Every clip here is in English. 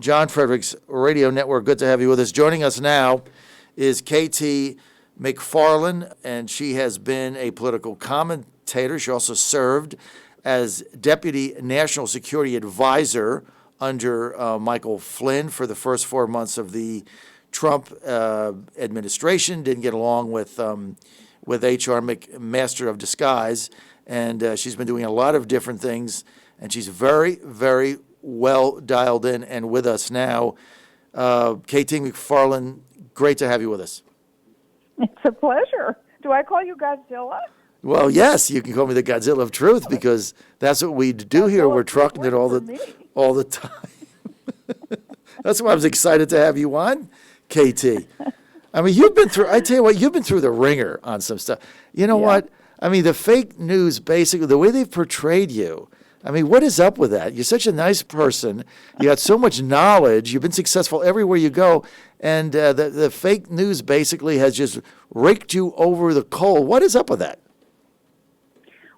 John Fredericks Radio Network. Good to have you with us. Joining us now is KT McFarland, and she has been a political commentator. She also served as Deputy National Security Advisor under Michael Flynn for the first 4 months of the Trump administration. Didn't get along with H.R. Master of Disguise, and she's been doing a lot of different things, and she's very, very well dialed in and with us now. KT McFarland, great to have you with us. It's a pleasure. Do I call you Godzilla? Well, yes, you can call me the Godzilla of Truth, because that's what we do here. We're trucking it all the time. That's why I was excited to have you on, KT. I mean, I tell you what, you've been through the ringer on some stuff. You know what? I mean, the fake news, basically, the way they've portrayed you, I mean, what is up with that? You're such a nice person. You got so much knowledge. You've been successful everywhere you go. And the fake news basically has just raked you over the coal. What is up with that?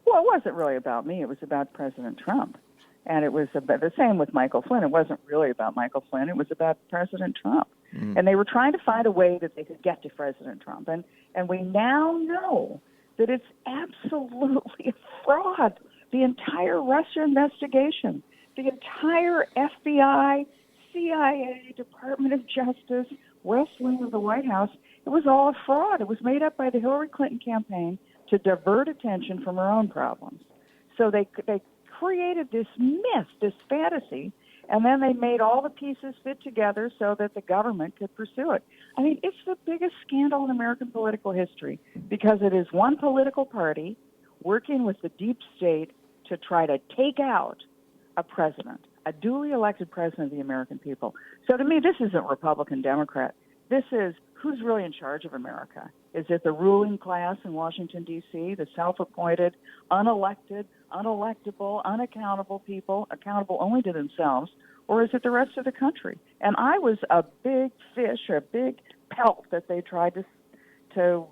Well, it wasn't really about me. It was about President Trump. And it was the same with Michael Flynn. It wasn't really about Michael Flynn. It was about President Trump. And they were trying to find a way that they could get to President Trump. And we now know that it's absolutely a fraud. The entire Russia investigation, the entire FBI, CIA, Department of Justice, West Wing of the White House, it was all a fraud. It was made up by the Hillary Clinton campaign to divert attention from her own problems. So they created this myth, this fantasy, and then they made all the pieces fit together so that the government could pursue it. I mean, it's the biggest scandal in American political history, because it is one political party working with the deep state to try to take out a president, a duly elected president of the American people. So to me, this isn't Republican, Democrat. This is who's really in charge of America. Is it the ruling class in Washington, D.C., the self-appointed, unelected, unelectable, unaccountable people, accountable only to themselves, or is it the rest of the country? And I was a big fish, a big pelt that they tried to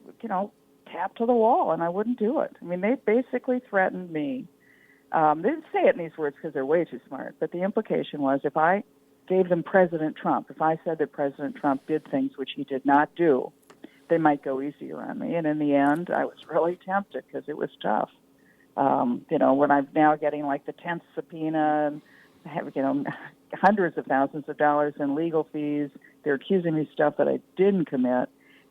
tap to the wall, and I wouldn't do it. I mean, they basically threatened me. They didn't say it in these words because they're way too smart, but the implication was if I gave them President Trump, if I said that President Trump did things which he did not do, they might go easier on me. And in the end, I was really tempted because it was tough. When I'm now getting like the 10th subpoena and have, hundreds of thousands of dollars in legal fees, they're accusing me of stuff that I didn't commit.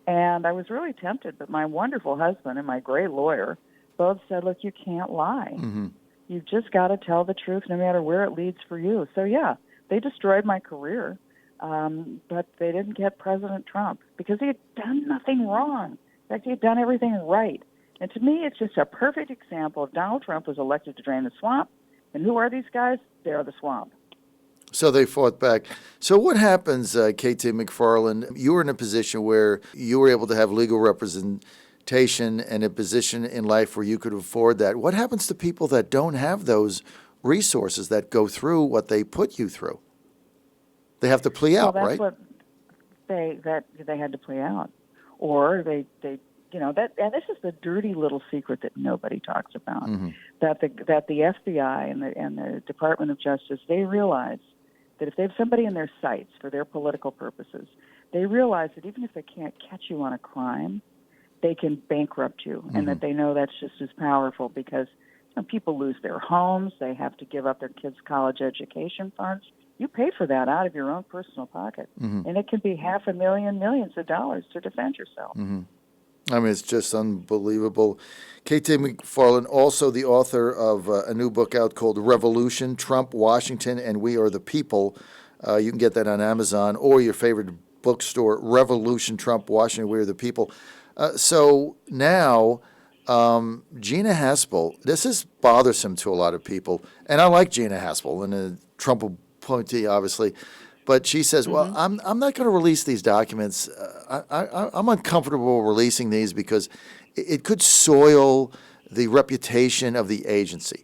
And I was really tempted, but my wonderful husband and my great lawyer both said, look, you can't lie. Mm-hmm. You've just got to tell the truth no matter where it leads for you. So, yeah, they destroyed my career, but they didn't get President Trump because he had done nothing wrong. In fact, he had done everything right. And to me, it's just a perfect example of Donald Trump was elected to drain the swamp. And who are these guys? They're the swamp. So they fought back. So what happens, KT McFarland? You were in a position where you were able to have legal representation and a position in life where you could afford that. What happens to people that don't have those resources, that go through what they put you through? They have to plea out, right? Well, that's what they had to plea out. Or they and this is the dirty little secret that nobody talks about, mm-hmm. that the FBI and the Department of Justice, they realize that if they have somebody in their sights for their political purposes, they realize that even if they can't catch you on a crime, they can bankrupt you, mm-hmm. and that they know that's just as powerful because people lose their homes, they have to give up their kids' college education funds. You pay for that out of your own personal pocket, mm-hmm. and it can be $500,000, millions of dollars to defend yourself. Mm-hmm. I mean, it's just unbelievable. KT McFarland, also the author of a new book out called Revolution, Trump, Washington, and We Are the People. You can get that on Amazon or your favorite bookstore, Revolution, Trump, Washington, We Are the People. So now, Gina Haspel, this is bothersome to a lot of people. And I like Gina Haspel, and a Trump appointee, obviously. But she says, well, mm-hmm. I'm not going to release these documents. I'm uncomfortable releasing these because it could soil the reputation of the agency.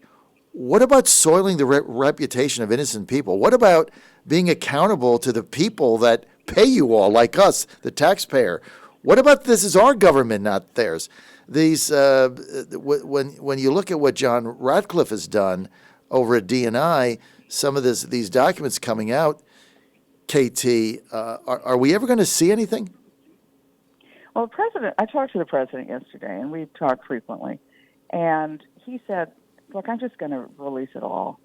What about soiling the reputation of innocent people? What about being accountable to the people that pay you all, like us, the taxpayer? What about this is our government, not theirs? These when you look at what John Ratcliffe has done over at DNI, some of these documents coming out, KT, are we ever going to see anything? Well, the president, I talked to the president yesterday, and we talk frequently, and he said, look, I'm just going to release it all.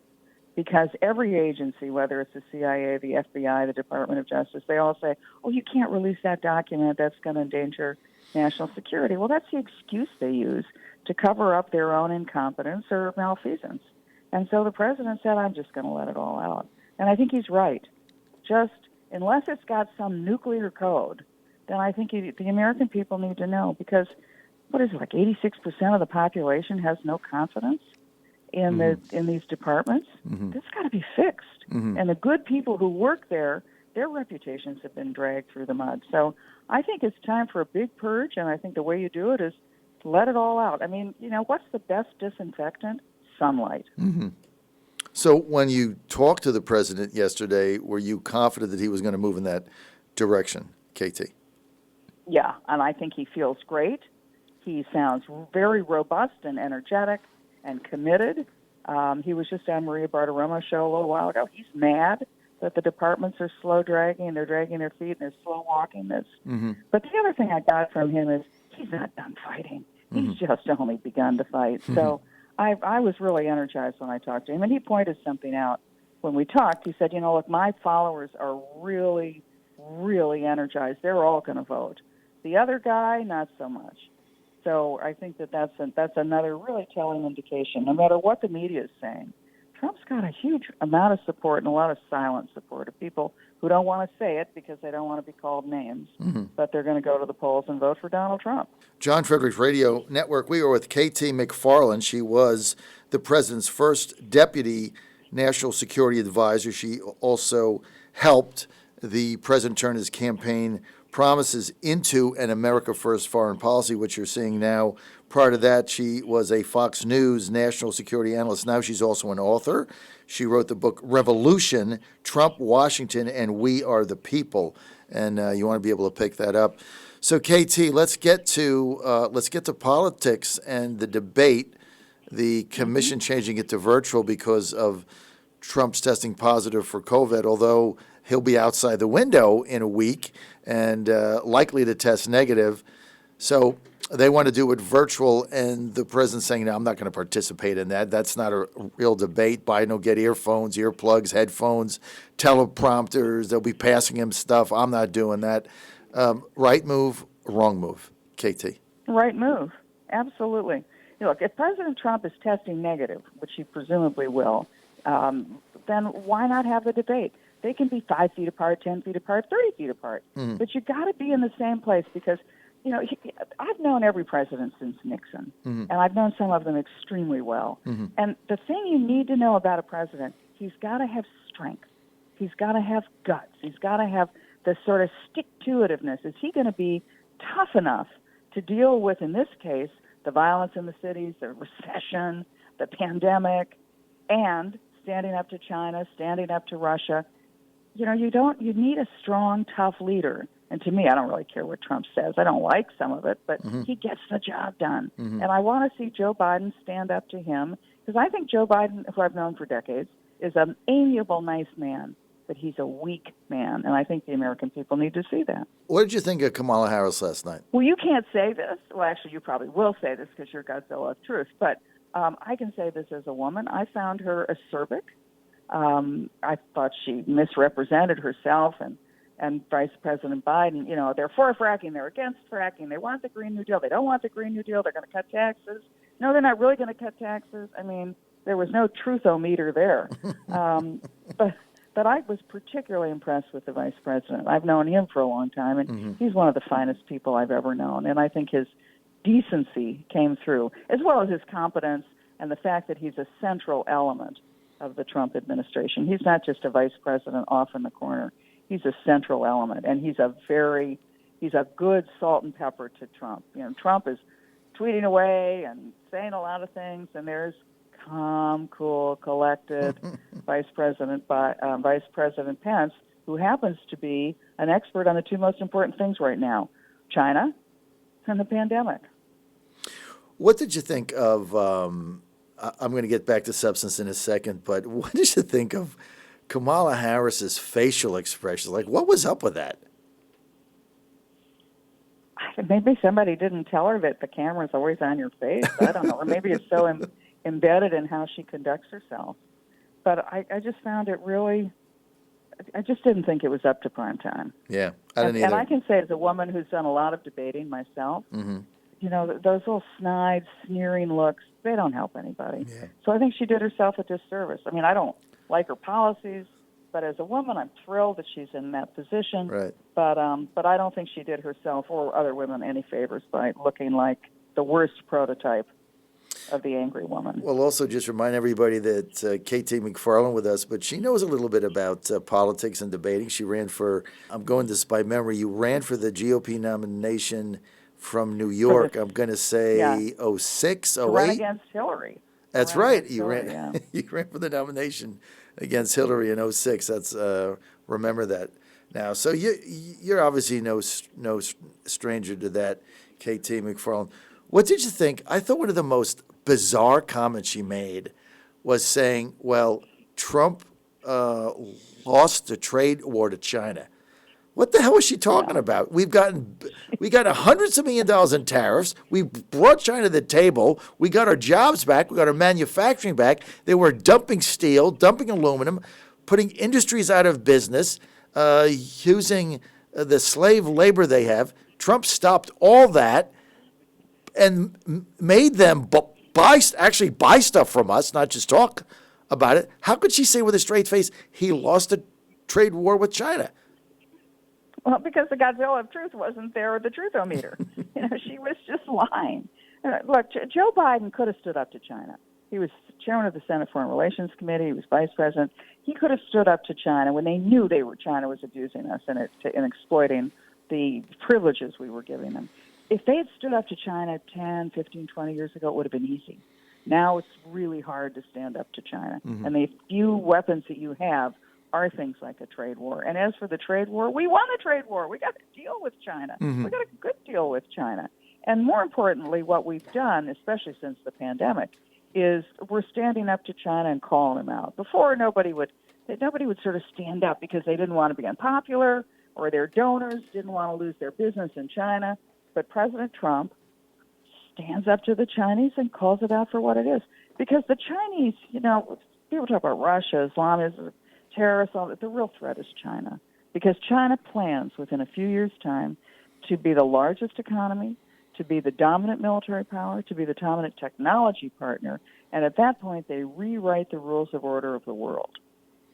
Because every agency, whether it's the CIA, the FBI, the Department of Justice, they all say, oh, you can't release that document. That's going to endanger national security. Well, that's the excuse they use to cover up their own incompetence or malfeasance. And so the president said, I'm just going to let it all out. And I think he's right. Just unless it's got some nuclear code, then I think the American people need to know. Because what is it, like 86% of the population has no confidence in these departments. That's got to be fixed. And the good people who work there, their reputations have been dragged through the mud. So I think it's time for a big purge, and I think the way you do it is to let it all out. I mean, what's the best disinfectant? Sunlight. So when you talked to the president yesterday, were you confident that he was going to move in that direction, KT? Yeah, and I think he feels great. He sounds very robust and energetic and committed. He was just on Maria Bartiromo's show a little while ago. He's mad that the departments are slow dragging, they're dragging their feet, and they're slow walking this. But the other thing I got from him is he's not done fighting. He's just only begun to fight. So I was really energized when I talked to him, and he pointed something out when we talked. He said, look, my followers are really, really energized. They're all going to vote. The other guy, not so much. So I think that's another really telling indication. No matter what the media is saying, Trump's got a huge amount of support and a lot of silent support of people who don't want to say it because they don't want to be called names, but they're going to go to the polls and vote for Donald Trump. John Fredericks Radio Network. We are with KT McFarland. She was the president's first deputy national security advisor. She also helped the president turn his campaign promises into an America First foreign policy, which you're seeing now. Prior to that, she was a Fox News national security analyst. Now she's also an author. She wrote the book Revolution, Trump, Washington, and We Are the People. And you want to be able to pick that up. So, KT, let's get to politics and the debate. The commission changing it to virtual because of Trump's testing positive for COVID, although he'll be outside the window in a week and likely to test negative. So they want to do it virtual, and the president's saying, no, I'm not going to participate in that. That's not a real debate. Biden will get earphones, earplugs, headphones, teleprompters. They'll be passing him stuff. I'm not doing that. Right move, wrong move, KT? Right move, absolutely. Look, if President Trump is testing negative, which he presumably will, then why not have the debate? They can be 5 feet apart, 10 feet apart, 30 feet apart. But you got to be in the same place because, I've known every president since Nixon, and I've known some of them extremely well. And the thing you need to know about a president, he's got to have strength. He's got to have guts. He's got to have the sort of stick-to-itiveness. Is he going to be tough enough to deal with, in this case, the violence in the cities, the recession, the pandemic, and standing up to China, standing up to Russia? You need a strong, tough leader. And to me, I don't really care what Trump says. I don't like some of it, but he gets the job done. And I want to see Joe Biden stand up to him because I think Joe Biden, who I've known for decades, is an amiable, nice man, but he's a weak man. And I think the American people need to see that. What did you think of Kamala Harris last night? Well, you can't say this. Well, actually, you probably will say this because you're Godzilla of truth. But I can say this as a woman. I found her acerbic. I thought she misrepresented herself and Vice President Biden. They're for fracking, they're against fracking, they want the Green New Deal, they don't want the Green New Deal, they're going to cut taxes. No, they're not really going to cut taxes. I mean, there was no truth-o-meter there. But I was particularly impressed with the Vice President. I've known him for a long time, and he's one of the finest people I've ever known. And I think his decency came through, as well as his competence and the fact that he's a central element of the Trump administration. He's not just a vice president off in the corner. He's a central element, and he's a good salt and pepper to Trump. Trump is tweeting away and saying a lot of things, and there's calm, cool, collected Vice President Pence, who happens to be an expert on the two most important things right now, China and the pandemic. What did you think of, I'm going to get back to substance in a second, but what did you think of Kamala Harris's facial expressions, like what was up with that? Maybe somebody didn't tell her that the camera's always on your face. I don't know. Or maybe it's so embedded in how she conducts herself. But I just found it really, I just didn't think it was up to prime time. Yeah, I didn't either. And I can say, as a woman who's done a lot of debating myself, you know, those little snide, sneering looks, they don't help anybody. Yeah. So I think she did herself a disservice. I mean, I don't like her policies, but as a woman, I'm thrilled that she's in that position. Right. But I don't think she did herself or other women any favors by looking like the worst prototype of the angry woman. Well, also just remind everybody that K.T. McFarland with us, but she knows a little bit about politics and debating. She ran for, I'm going this by memory, you ran for the GOP nomination from New York, I'm going to say 06, 08? To run against Hillary. That's right. You Hillary, ran you ran for the nomination against Hillary in 06. That's remember that now. So you're obviously no stranger to that, K.T. McFarland. What did you think? I thought one of the most bizarre comments she made was saying, well, Trump lost the trade war to China. What the hell was she talking about? We got hundreds of $1 million in tariffs. We brought China to the table. We got our jobs back. We got our manufacturing back. They were dumping steel, dumping aluminum, putting industries out of business, using the slave labor they have. Trump stopped all that and made them buy stuff from us, not just talk about it. How could she say with a straight face he lost the trade war with China? Well, because the Godzilla of truth wasn't there, or the truthometer. She was just lying. Look, Joe Biden could have stood up to China. He was chairman of the Senate Foreign Relations Committee. He was vice president. He could have stood up to China when they knew China was abusing us and exploiting the privileges we were giving them. If they had stood up to China 10, 15, 20 years ago, it would have been easy. Now it's really hard to stand up to China. Mm-hmm. And the few weapons that you have are things like a trade war. And as for the trade war, we won the trade war. We got a deal with China. Mm-hmm. We got a good deal with China. And more importantly, what we've done, especially since the pandemic, is we're standing up to China and calling them out. Before, nobody would sort of stand up because they didn't want to be unpopular or their donors didn't want to lose their business in China. But President Trump stands up to the Chinese and calls it out for what it is. Because the Chinese, people talk about Russia, Islamism, terrorists, all that. The real threat is China. Because China plans within a few years' time to be the largest economy, to be the dominant military power, to be the dominant technology partner. And at that point, they rewrite the rules of order of the world.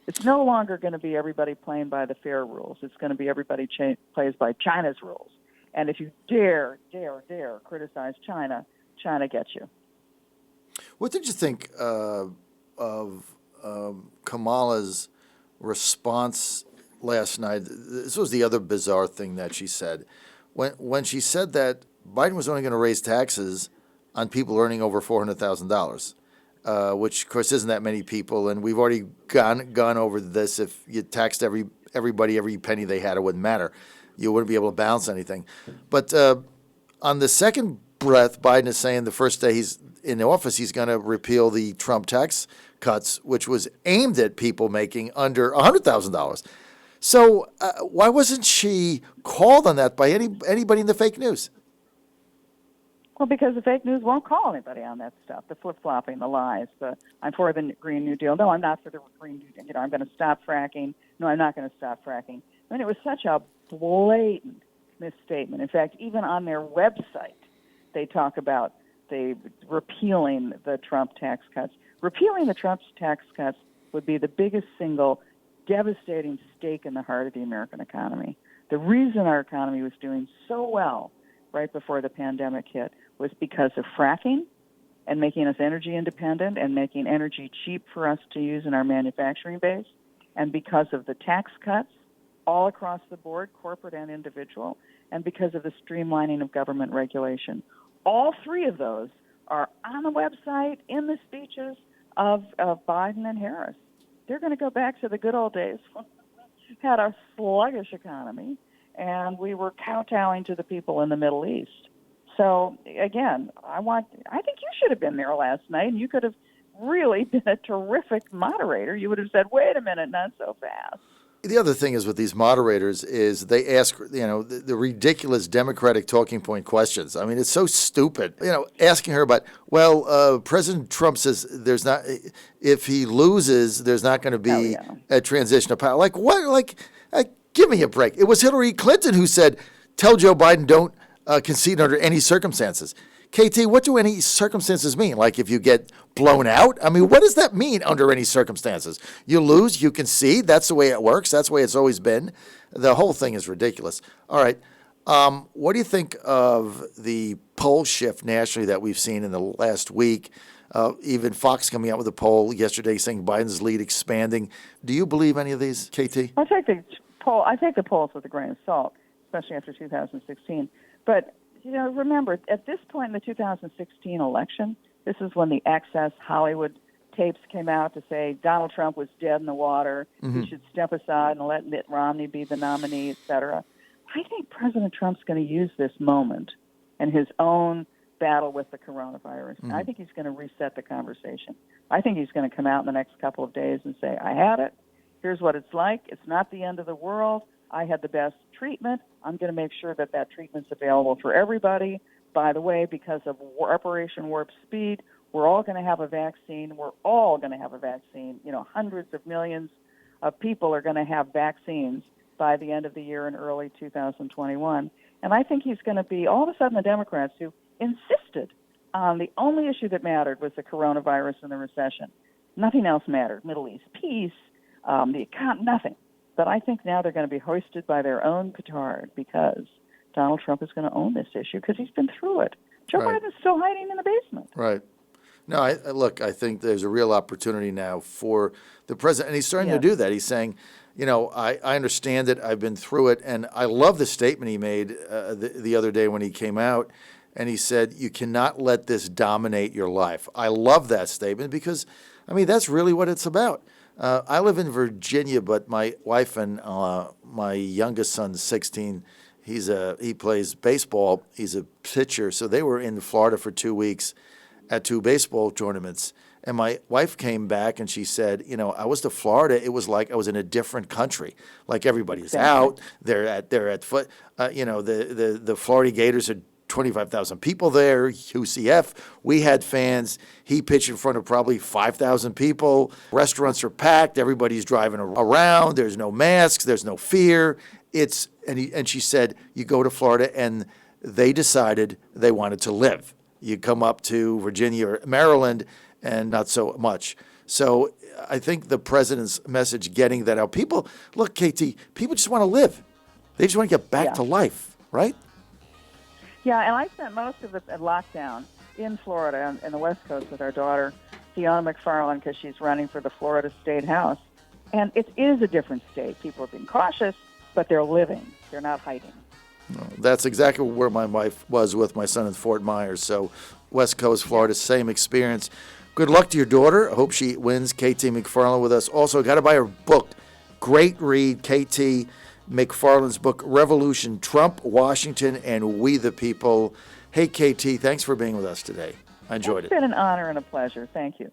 It's no longer going to be everybody playing by the fair rules. It's going to be everybody plays by China's rules. And if you dare criticize China, China gets you. What did you think of Kamala's response last night? This was the other bizarre thing that she said. When she said that Biden was only going to raise taxes on people earning over $400,000, which, of course, isn't that many people. And we've already gone over this. If you taxed everybody, every penny they had, it wouldn't matter. You wouldn't be able to balance anything. But on the second breath, Biden is saying the first day he's in office, he's going to repeal the Trump tax cuts, which was aimed at people making under $100,000. So why wasn't she called on that by anybody in the fake news? Well, because the fake news won't call anybody on that stuff, the flip-flopping, the lies, I'm for the Green New Deal. No, I'm not for the Green New Deal. I'm going to stop fracking. No, I'm not going to stop fracking. I mean, it was such a blatant misstatement. In fact, even on their website, they talk about repealing the Trump tax cuts. Repealing the Trump tax cuts would be the biggest single devastating stake in the heart of the American economy. The reason our economy was doing so well right before the pandemic hit was because of fracking and making us energy independent and making energy cheap for us to use in our manufacturing base, and because of the tax cuts all across the board, corporate and individual, and because of the streamlining of government regulation. All three of those are on the website, in the speeches of Biden and Harris. They're going to go back to the good old days when we had a sluggish economy and we were kowtowing to the people in the Middle East. So, again, I think you should have been there last night, and you could have really been a terrific moderator, you would have said, wait a minute, not so fast. The other thing is with these moderators is they ask, the ridiculous Democratic talking point questions. I mean, it's so stupid. Asking her about, President Trump says if he loses, there's not going to be a transition of power. Like what? Give me a break. It was Hillary Clinton who said, tell Joe Biden don't concede under any circumstances. KT, what do any circumstances mean? Like if you get blown out? I mean, what does that mean under any circumstances? You lose, you concede. That's the way it works. That's the way it's always been. The whole thing is ridiculous. All right. What do you think of the poll shift nationally that we've seen in the last week? Even Fox coming out with a poll yesterday saying Biden's lead expanding. Do you believe any of these, KT? I take the polls with a grain of salt, especially after 2016. But remember, at this point in the 2016 election, this is when the Access Hollywood tapes came out to say Donald Trump was dead in the water. He should step aside and let Mitt Romney be the nominee, et cetera. I think President Trump's going to use this moment and his own battle with the coronavirus. I think he's going to reset the conversation. I think he's going to come out in the next couple of days and say, I had it. Here's what it's like. It's not the end of the world. I had the best treatment. I'm going to make sure that treatment's available for everybody. By the way, because of Operation Warp Speed, we're all going to have a vaccine. We're all going to have a vaccine. Hundreds of millions of people are going to have vaccines by the end of the year in early 2021. And I think he's going to be, all of a sudden, the Democrats who insisted on the only issue that mattered was the coronavirus and the recession. Nothing else mattered. Middle East peace, the economy, nothing. But I think now they're going to be hoisted by their own petard because Donald Trump is going to own this issue because he's been through it. Joe Biden's still hiding in the basement. Right. No, I think there's a real opportunity now for the president, and he's starting to do that. He's saying, I understand it. I've been through it. And I love the statement he made the other day when he came out, and he said, you cannot let this dominate your life. I love that statement because, that's really what it's about. I live in Virginia, but my wife and my youngest son's 16. He plays baseball. He's a pitcher. So they were in Florida for 2 weeks at 2 baseball tournaments. And my wife came back and she said, I was to Florida. It was like I was in a different country. Like everybody's out. They're at foot. The Florida Gators are 25,000 people there, UCF. We had fans. He pitched in front of probably 5,000 people. Restaurants are packed. Everybody's driving around. There's no masks. There's no fear. And she said, you go to Florida, and they decided they wanted to live. You come up to Virginia or Maryland, and not so much. So I think the president's message getting that out. People, look, KT, people just want to live. They just want to get back to life, right? Yeah, and I spent most of the lockdown in Florida and the West Coast with our daughter, Fiona McFarland, because she's running for the Florida State House. And it is a different state. People are being cautious, but they're living. They're not hiding. No, that's exactly where my wife was with my son in Fort Myers. So West Coast, Florida, same experience. Good luck to your daughter. I hope she wins. KT McFarland with us. Also, got to buy her book. Great read, KT McFarland's book, Revolution, Trump, Washington, and We the People. Hey, KT, thanks for being with us today. I enjoyed it. It's been an honor and a pleasure. Thank you.